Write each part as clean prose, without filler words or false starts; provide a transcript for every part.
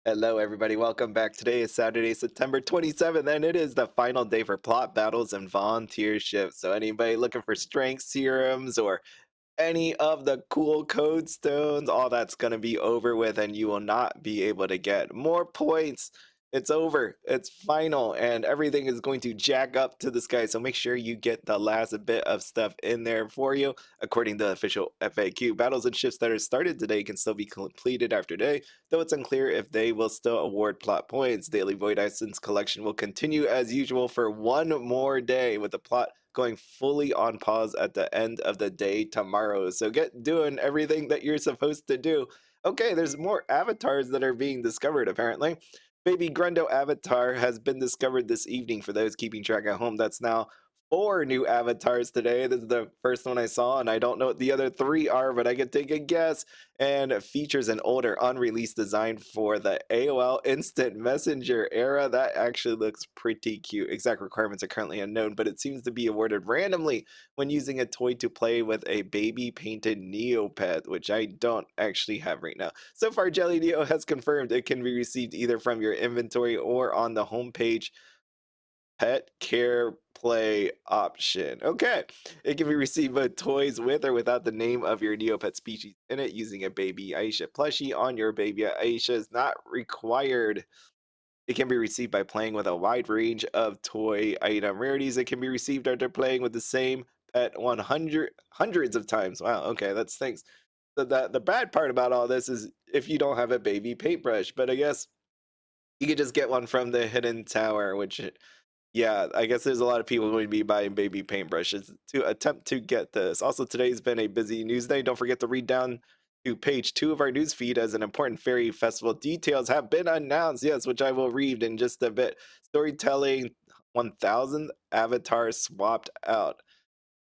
Hello, everybody. Welcome back. Today is Saturday, September 27th, and it is the final day for plot battles and volunteership. So, anybody looking for strength serums or any of the cool code stones, all that's going to be over with, and you will not be able to get more points. It's over. It's final, and everything is going to jack up to the sky. So make sure you get the last bit of stuff in there for you. According to the official FAQ, battles and shifts that are started today can still be completed after day, though it's unclear if they will still award plot points. Daily Void Essence collection will continue as usual for one more day, with the plot going fully on pause at the end of the day tomorrow. So get doing everything that you're supposed to do. Okay, there's more avatars that are being discovered apparently. Baby Grundo avatar has been discovered this evening. For those keeping track at home, that's now 4 new avatars today. This is the first one I saw, and I don't know what the other 3 are, but I can take a guess. And features an older unreleased design for the AOL Instant Messenger era. That actually looks pretty cute. Exact requirements are currently unknown, but it seems to be awarded randomly when using a toy to play with a baby painted Neopet, which I don't actually have right now. So far, Jelly Neo has confirmed it can be received either from your inventory or on the homepage pet care play option. Okay. It can be received with toys with or without the name of your Neopet species in it. Using a baby Aisha plushie on your baby Aisha is not required. It can be received by playing with a wide range of toy item rarities. It can be received after playing with the same pet hundreds of times. Wow, okay, that's thanks. The bad part about all this is if you don't have a baby paintbrush, but I guess you could just get one from the hidden tower, which yeah, I guess there's a lot of people going to be buying baby paintbrushes to attempt to get this. Also, today's been a busy news day. Don't forget to read down to page 2 of our news feed, as an important Faerie festival details have been announced. Yes, which I will read in just a bit. Storytelling 1000 avatars swapped out.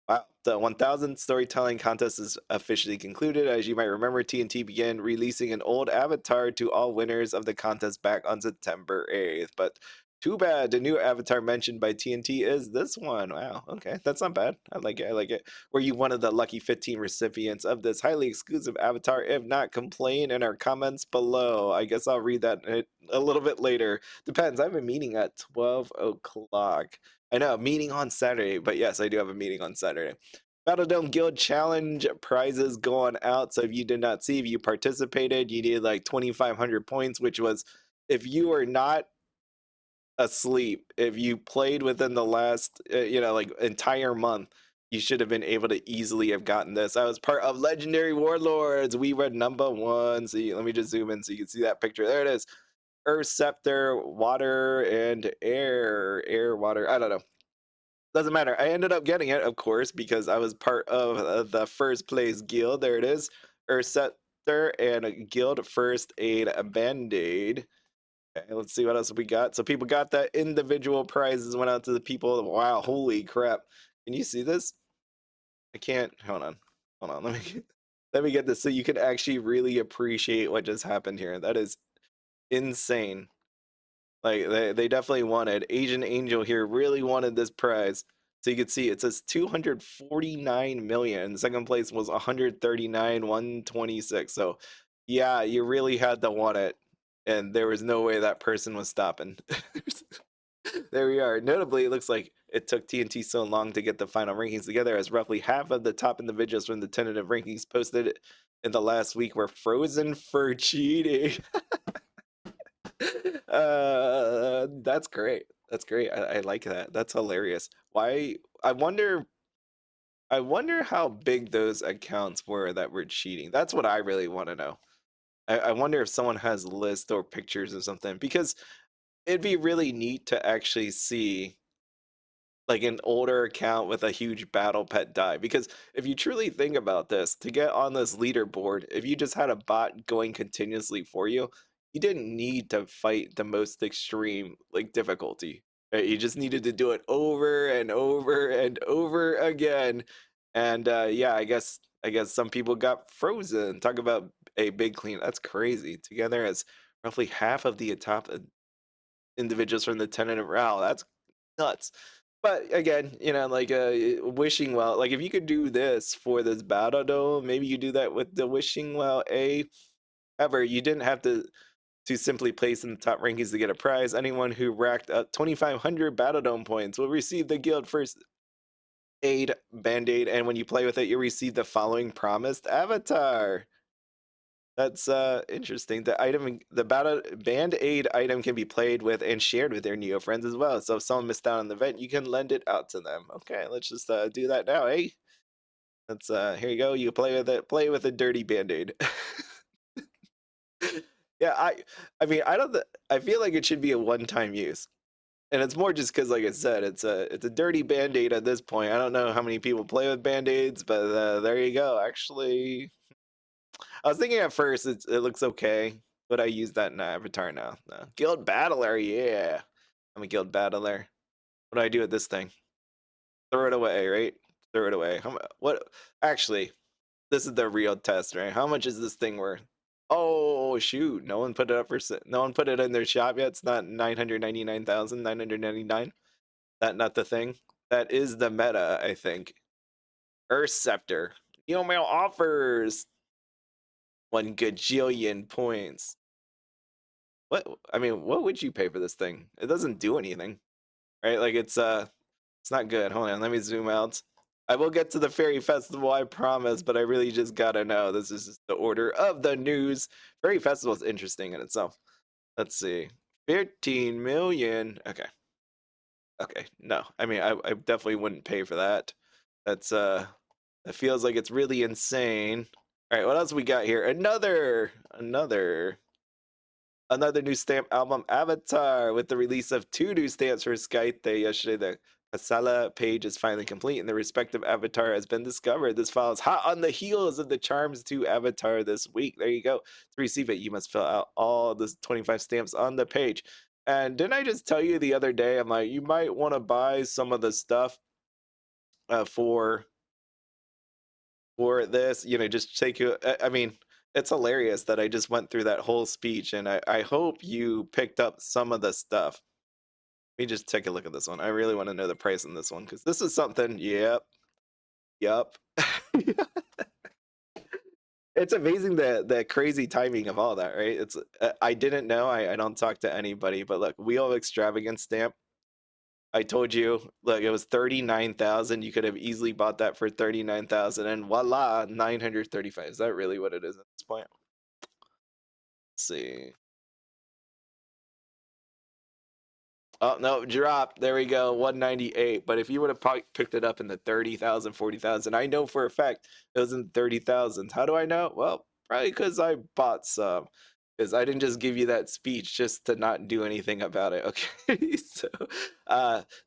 Wow, the 1000 storytelling contest is officially concluded. As you might remember, TNT began releasing an old avatar to all winners of the contest back on September 8th. But too bad, the new avatar mentioned by TNT is this one. Wow, okay, that's not bad. I like it. I like it. Were you one of the lucky 15 recipients of this highly exclusive avatar? If not, complain in our comments below. I guess I'll read that a little bit later. Depends. I have a meeting at 12 o'clock. I know, meeting on Saturday, but yes, I do have a meeting on Saturday. Battledome Guild Challenge prizes going out. So if you did not see, if you participated, you needed like 2,500 points, which was if you were not asleep, if you played within the last, like entire month, you should have been able to easily have gotten this. I was part of Legendary Warlords. We were #1. See, let me just zoom in so you can see that picture. There it is. Earth Scepter, water, and air. Air, water. I don't know. Doesn't matter. I ended up getting it, of course, because I was part of the first place guild. There it is. Earth Scepter and a guild first aid band-aid. Okay, let's see what else we got. So people got that. Individual prizes went out to the people. Wow, holy crap. Can you see this? I can't. Hold on. Hold on. Let me get this so you can actually really appreciate what just happened here. That is insane. Like they definitely wanted Asian Angel here really wanted this prize. So you can see it says 249 million. Second place was 139 126. So yeah, you really had to want it, and there was no way that person was stopping. There we are. Notably, it looks like it took TNT so long to get the final rankings together, as roughly half of the top individuals from the tentative rankings posted in the last week were frozen for cheating. That's great. That's great. I like that. That's hilarious. Why? I wonder how big those accounts were that were cheating. That's what I really want to know. I wonder if someone has lists or pictures or something, because it'd be really neat to actually see like an older account with a huge battle pet die. Because if you truly think about this, to get on this leaderboard, if you just had a bot going continuously for you, you didn't need to fight the most extreme like difficulty. Right? You just needed to do it over and over and over again. And yeah, I guess some people got frozen. Talk about a big clean. That's crazy. Together as roughly half of the top individuals from the tentative row. That's nuts. But again, like wishing well, like if you could do this for this battle dome, maybe you do that with the wishing well A. However, you didn't have to. to simply place in the top rankings to get a prize. Anyone who racked up 2,500 Battledome points will receive the Guild First Aid Band-Aid, and when you play with it, you'll receive the following promised avatar. That's interesting. The battle Band-Aid item can be played with and shared with their Neo friends as well. So if someone missed out on the event, you can lend it out to them. Okay, let's just do that now, eh? That's here you go. You play with it. Play with a dirty Band-Aid. Yeah, I mean, I feel like it should be a one-time use. And it's more just because, like I said, it's a dirty Band-Aid at this point. I don't know how many people play with Band-Aids, but there you go. Actually, I was thinking at first it looks okay, but I use that in Avatar now. No. Guild Battler, yeah. I'm a Guild Battler. What do I do with this thing? Throw it away, right? Throw it away. What? Actually, this is the real test, right? How much is this thing worth? Oh shoot! No one put it up for. No one put it in their shop yet. It's not 999,999. That not the thing. That is the meta, I think. Earth Scepter. Neo Mail offers 1 gajillion points. What? I mean, what would you pay for this thing? It doesn't do anything, right? Like it's not good. Hold on, let me zoom out. I will get to the Faerie Festival, I promise, but I really just gotta know. This is just the order of the news. Faerie Festival is interesting in itself. Let's see. 15 million. Okay. Okay. No. I mean, I definitely wouldn't pay for that. That's that feels like it's really insane. All right, what else we got here? Another new stamp album, Avatar, with the release of 2 new stamps for Skype yesterday. The Qasala page is finally complete, and the respective avatar has been discovered. This follows hot on the heels of the Charms 2 avatar this week. There you go. To receive it, you must fill out all the 25 stamps on the page. And didn't I just tell you the other day, I'm like, you might want to buy some of the stuff for this, just take you. I mean, it's hilarious that I just went through that whole speech, and I hope you picked up some of the stuff. Let me just take a look at this one. I really want to know the price on this one because this is something. Yep. It's amazing the crazy timing of all that, right? It's I didn't know. I don't talk to anybody, but look, Wheel of Extravagance stamp. I told you, look, it was 39,000. You could have easily bought that for 39,000, and voila, 935. Is that really what it is at this point? Let's see. Oh no, drop. There we go, 198. But if you would have picked it up in the 30,000, 40,000, I know for a fact it was in 30,000. How do I know? Well, probably because I bought some. Because I didn't just give you that speech just to not do anything about it. Okay, so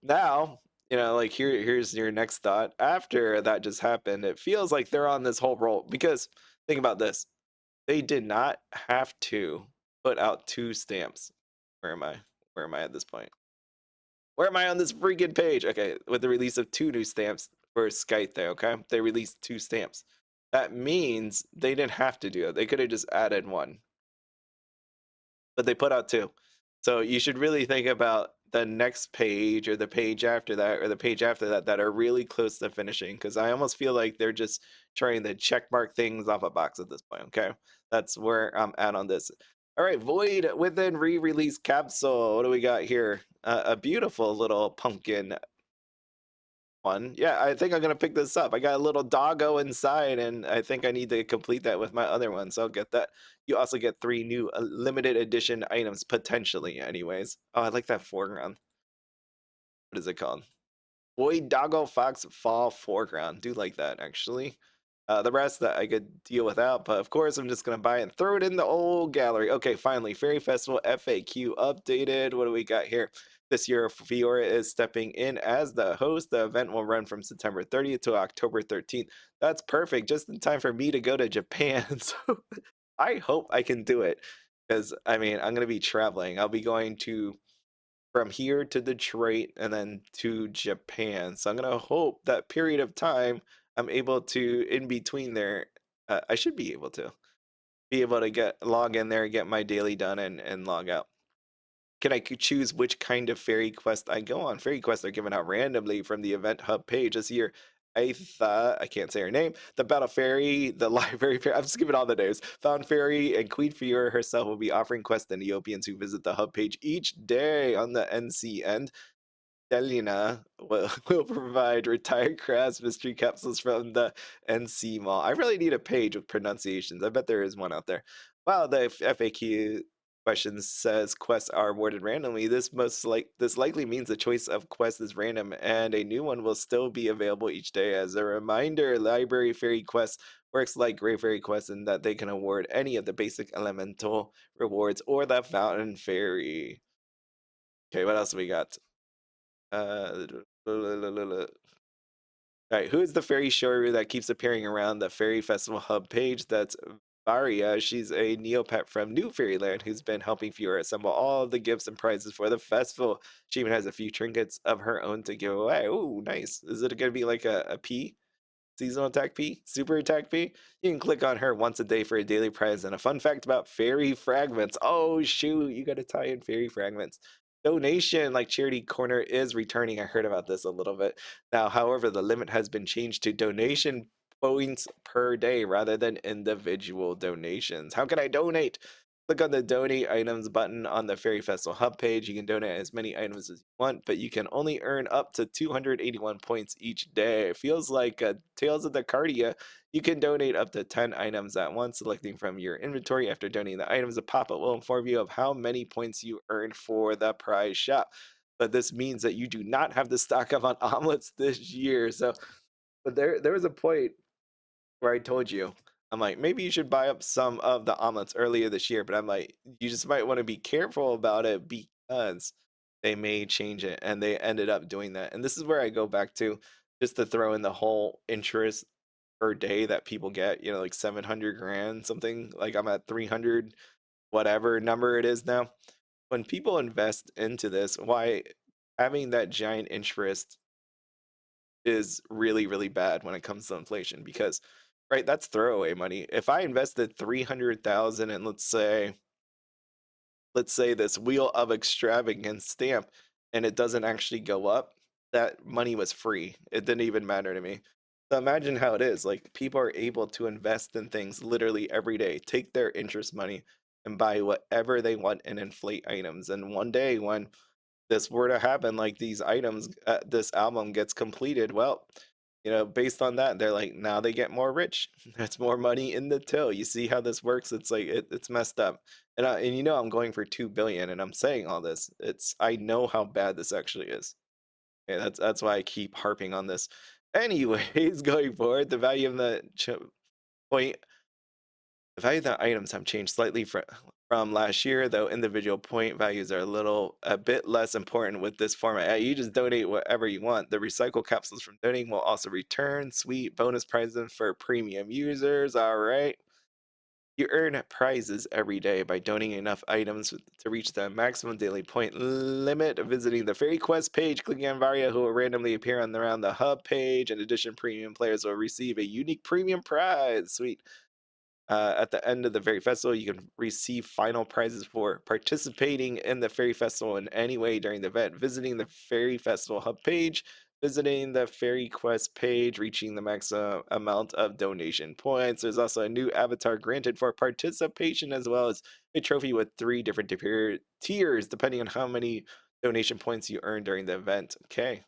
now like here's your next thought. After that just happened, it feels like they're on this whole roll because think about this: they did not have to put out 2 stamps. Where am I? Where am I at this point? Where am I on this freaking page? Okay, with the release of 2 new stamps for Skype there, okay? They released 2 stamps. That means they didn't have to do it. They could have just added 1. But they put out 2. So you should really think about the next page or the page after that or the page after that that are really close to finishing because I almost feel like they're just trying to check mark things off a box at this point, okay? That's where I'm at on this. All right, Void Within re-release capsule. What do we got here? A beautiful little pumpkin one. Yeah, I think I'm gonna pick this up. I got a little doggo inside, and I think I need to complete that with my other one. So I'll get that. You also get 3 new limited edition items potentially. Anyways, oh, I like that foreground. What is it called? Boy Doggo Fox Fall foreground. Do like that actually. The rest that I could deal without, but of course I'm just gonna buy it and throw it in the old gallery. Okay, finally, Faerie Festival FAQ updated. What do we got here? This year, Fiora is stepping in as the host. The event will run from September 30th to October 13th. That's perfect, just in time for me to go to Japan. So I hope I can do it because I mean I'm gonna be traveling. I'll be going to from here to Detroit and then to Japan. So I'm gonna hope that period of time I'm able to in between there. I should be able to get log in there, get my daily done, and log out. Can I choose which kind of fairy quest I go on? Fairy quests are given out randomly from the event hub page this year. Aetha, I can't say her name, the Battle Fairy, the Library Fairy, I'm just giving all the names. Found Fairy and Queen Fiora herself will be offering quests to Neopians who visit the hub page each day on the NC end. Delina will provide retired crafts mystery capsules from the NC Mall. I really need a page with pronunciations. I bet there is one out there. Wow, the FAQ question says quests are awarded randomly. This likely means the choice of quest is random, and a new one will still be available each day. As a reminder, Library Fairy Quest works like Grey Fairy Quest in that they can award any of the basic elemental rewards or the Fountain Fairy. Okay, what else we got? Uh, Alright, who is the fairy shorter that keeps appearing around the Fairy Festival hub page? That's Varia. She's a Neopet from New Faerie who's been helping Fiora assemble all of the gifts and prizes for the festival. She even has a few trinkets of her own to give away. Oh, nice. Is it going to be like a P? Seasonal attack P, super attack P. You can click on her once a day for a daily prize and a fun fact about fairy fragments. Oh shoot, you gotta tie in fairy fragments. Donation, like Charity Corner, is returning. I heard about this a little bit. Now, however, the limit has been changed to donation points per day rather than individual donations. How can I donate? Click on the donate items button on the Fairy Festival hub page. You can donate as many items as you want, but you can only earn up to 281 points each day. It feels like Tales of Dacardia. You can donate up to 10 items at once, selecting from your inventory. After donating the items, a pop-up will inform you of how many points you earned for the prize shop. But this means that you do not have to stock up on omelets this year. So, but there was a point where I told you, I'm like, maybe you should buy up some of the omelets earlier this year, but I'm like, you just might want to be careful about it because they may change it, and they ended up doing that. And this is where I go back to just to throw in the whole interest per day that people get, like 700 grand, something like I'm at 300, whatever number it is now. When people invest into this, why having that giant interest is really, really bad when it comes to inflation because, right, that's throwaway money. If I invested 300,000 in, let's say this Wheel of Extravagance stamp and it doesn't actually go up, that money was free. It didn't even matter to me. So imagine how it is. Like people are able to invest in things literally every day, take their interest money and buy whatever they want and inflate items. And one day when this were to happen, like these items, this album gets completed, well, based on that, they're like, now they get more rich. That's more money in the till. You see how this works? It's like it's messed up. And I'm going for 2 billion, and I'm saying all this. I know how bad this actually is. Okay, that's why I keep harping on this. Anyways, going forward, the value of the point the value of the items have changed slightly from last year, though individual point values are a bit less important with this format. You just donate whatever you want. The recycle capsules from donating will also return. Sweet bonus prizes for premium users. All right. You earn prizes every day by donating enough items to reach the maximum daily point limit. Visiting the Fairy Quest page, clicking on Varia, who will randomly appear around the hub page. In addition, premium players will receive a unique premium prize. Sweet. At the end of the Fairy Festival, you can receive final prizes for participating in the Fairy Festival in any way during the event. Visiting the Fairy Festival hub page, visiting the Fairy Quest page, reaching the maximum amount of donation points. There's also a new avatar granted for participation, as well as a trophy with 3 different tiers, depending on how many donation points you earn during the event. Okay,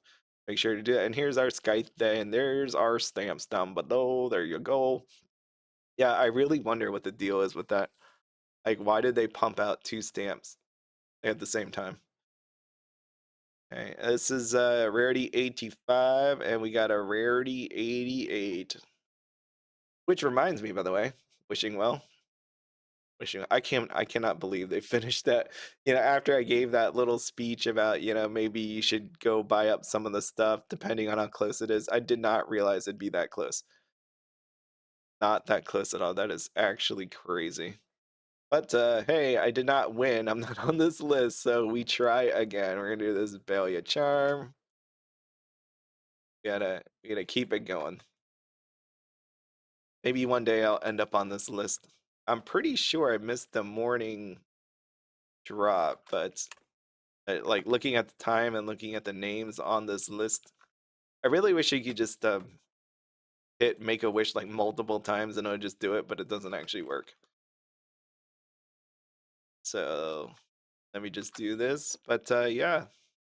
make sure to do that. And here's our Skype day, and there's our stamps down below. There you go. Yeah, I really wonder what the deal is with that. Like, why did they pump out 2 stamps at the same time? Okay, this is rarity 85, and we got a rarity 88. Which reminds me, by the way, wishing well. I cannot believe they finished that. After I gave that little speech about, maybe you should go buy up some of the stuff depending on how close it is. I did not realize it'd be that close. Not that close at all. That is actually crazy. But hey, I did not win. I'm not on this list, so we try again. We're gonna do this Balia charm. We gotta keep it going. Maybe one day I'll end up on this list. I'm pretty sure I missed the morning drop, but like looking at the time and looking at the names on this list, I really wish you could just hit Make-A-Wish like multiple times and it'll just do it, but it doesn't actually work. So let me just do this. But yeah,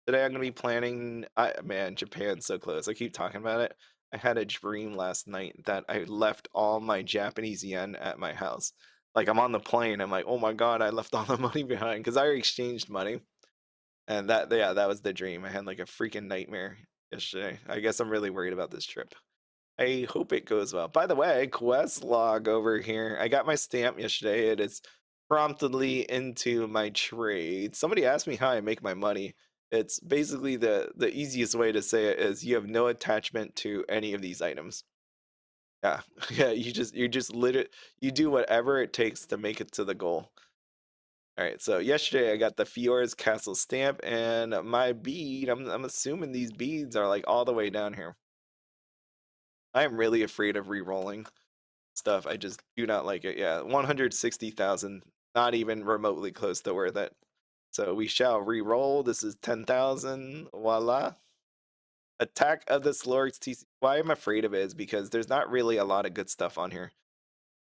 today I'm gonna be planning. Man, Japan's so close. I keep talking about it. I had a dream last night that I left all my Japanese yen at my house. Like I'm on the plane. I'm like, oh my god, I left all the money behind because I exchanged money. And that, yeah, that was the dream. I had like a freaking nightmare yesterday. I guess I'm really worried about this trip. I hope it goes well. By the way, quest log over here. I got my stamp yesterday. It is promptly into my trade. Somebody asked me how I make my money. It's basically the easiest way to say it is you have no attachment to any of these items. Yeah, yeah. You just literally you do whatever it takes to make it to the goal. All right. So yesterday I got the Fiore's Castle stamp and my bead. I'm assuming these beads are like all the way down here. I'm really afraid of re-rolling stuff. I just do not like it. Yeah, 160,000, not even remotely close to worth it. So we shall re-roll. This is 10,000. Voila. Attack of the Slorix TC. Why I'm afraid of it is because there's not really a lot of good stuff on here.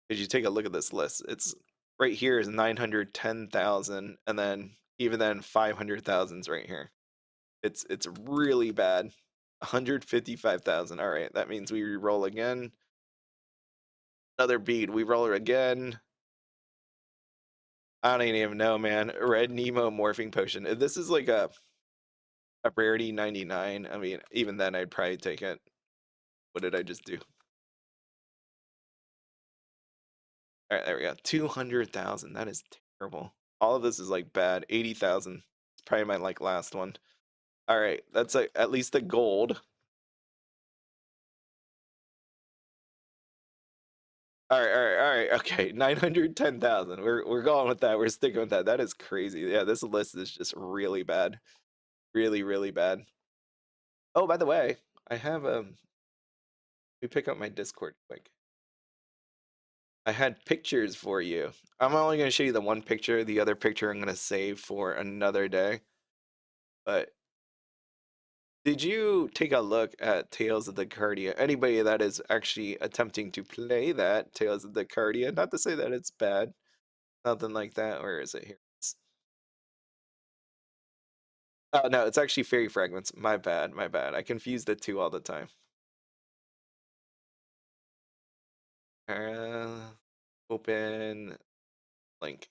If you take a look at this list, it's right here is 910,000, and then even then 500,000 is right here. It's really bad. 155,000. All right, that means we re-roll again. Another bead. We roll her again. I don't even know, man. Red Nemo morphing potion. If this is like a rarity 99, I mean, even then I'd probably take it. What did I just do? All right, there we go. 200,000. That is terrible. All of this is like bad. 80,000. It's probably my like last one. All right, that's like at least a gold. All right, all right, all right. Okay, 910,000. We're going with that. We're sticking with that. That is crazy. Yeah, this list is just really bad. Really, really bad. Oh, by the way, I have let me pick up my Discord quick. I had pictures for you. I'm only going to show you the one picture. The other picture I'm going to save for another day. But did you take a look at Tales of Dacardia? Anybody that is actually attempting to play that Tales of Dacardia, not to say that it's bad, nothing like that. Where is it here? Oh no, it's actually Fairy Fragments. My bad, my bad. I confuse the two all the time. Uh, Open link.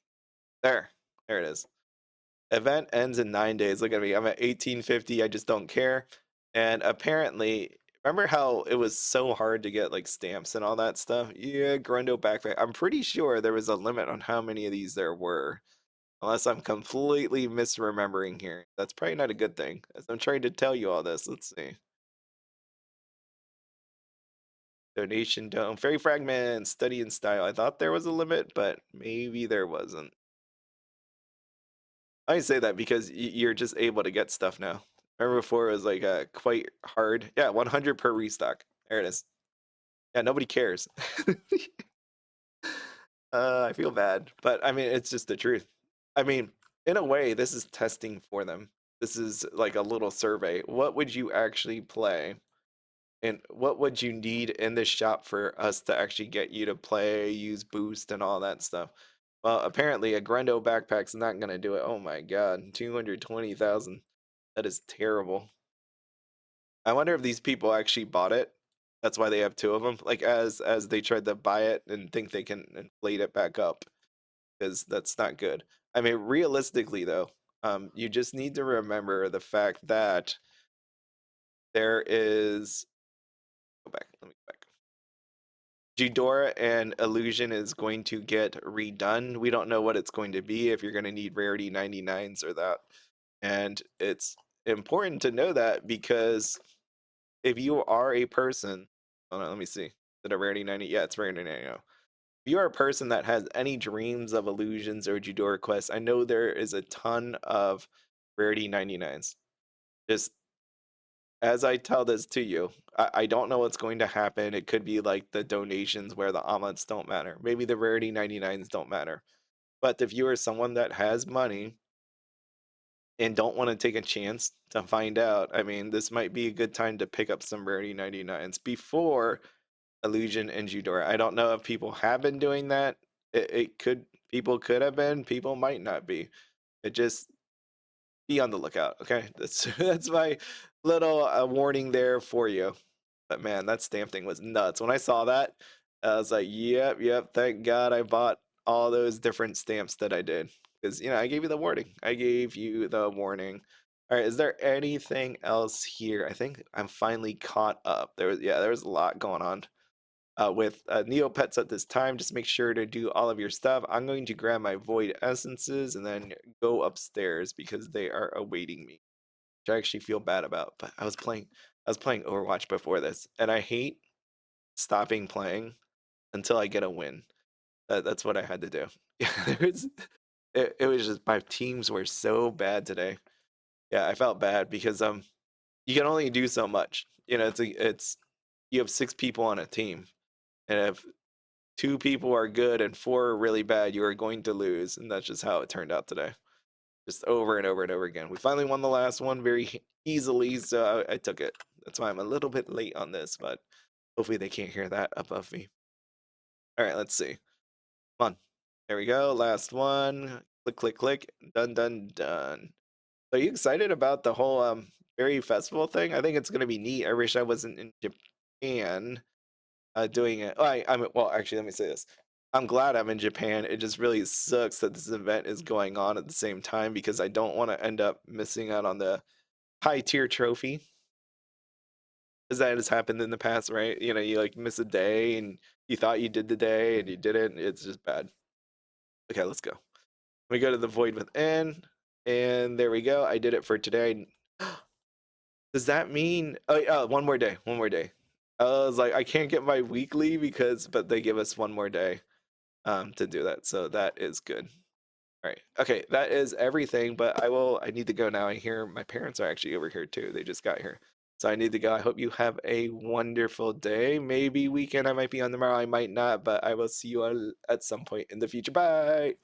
There it is. Event ends in 9 days. Look at me. I'm at 1850. I just don't care. And apparently, remember how it was so hard to get like stamps and all that stuff? Yeah, Grundo backpack. I'm pretty sure there was a limit on how many of these there were. Unless I'm completely misremembering here. That's probably not a good thing. As I'm trying to tell you all this. Let's see. Donation dome. Fairy fragments. Study in style. I thought there was a limit, but maybe there wasn't. I say that because you're just able to get stuff now. Remember before it was like quite hard. Yeah, 100 per restock. There it is. Yeah, nobody cares. I feel bad, but I mean it's just the truth. I mean, in a way, this is testing for them. This is like a little survey. What would you actually play? And what would you need in this shop for us to actually get you to play, use boost, and all that stuff? Well, apparently a Grendo backpack's not gonna do it. Oh my god, 220,000. That is terrible. I wonder if these people actually bought it. That's why they have two of them. Like as they tried to buy it and think they can inflate it back up, because that's not good. I mean, realistically though, you just need to remember the fact that there is. Go back. Let me go back. Ghidorah and Illusion is going to get redone. We don't know what it's going to be, if you're going to need rarity 99s or that. And it's important to know that because if you are a person, hold on, let me see. Is it a rarity 90? Yeah, it's rarity 90 now. If you are a person that has any dreams of illusions or Ghidorah quests, I know there is a ton of rarity 99s. Just as I tell this to you, I don't know what's going to happen. It could be like the donations where the omelets don't matter. Maybe the rarity 99s don't matter. But if you are someone that has money and don't want to take a chance to find out, I mean, this might be a good time to pick up some rarity 99s before Illusion and Eudora. I don't know if people have been doing that. It could, people could have been, people might not be. It just, be on the lookout, okay? That's that's my little warning there for you. But man, that stamp thing was nuts. When I saw that, I was like, yep, yep, thank God I bought all those different stamps that I did. Because, you know, I gave you the warning. I gave you the warning. All right, is there anything else here? I think I'm finally caught up. There was a lot going on with Neopets at this time. Just make sure to do all of your stuff. I'm going to grab my Void Essences and then go upstairs because they are awaiting me, which I actually feel bad about. But I was playing Overwatch before this, and I hate stopping playing until I get a win. That's what I had to do. Yeah, it was just my teams were so bad today. Yeah, I felt bad because you can only do so much. You know, it's you have 6 people on a team, and if 2 people are good and 4 are really bad, you are going to lose, and that's just how it turned out today. Just over and over and over again. We finally won the last one very easily, so I took it. That's why I'm a little bit late on this, but hopefully they can't hear that above me. All right, let's see. Come on. There we go. Last one. Click, click, click. Done, done, done. So are you excited about the whole Faerie festival thing? I think it's gonna be neat. I wish I wasn't in Japan doing it. Well, actually, let me say this. I'm glad I'm in Japan. It just really sucks that this event is going on at the same time because I don't want to end up missing out on the high tier trophy. Because that has happened in the past, right? You know, you like miss a day and you thought you did the day and you didn't. It's just bad. Okay, let's go. We go to the Void Within, and there we go. I did it for today. Does that mean? Oh, yeah, one more day. One more day. I was like, I can't get my weekly but they give us one more day to do that. So that is good. All right. Okay, that is everything. But I need to go now. I hear my parents are actually over here too. They just got here. So I need to go. I hope you have a wonderful day. Maybe weekend I might be on tomorrow. I might not, but I will see you all at some point in the future. Bye.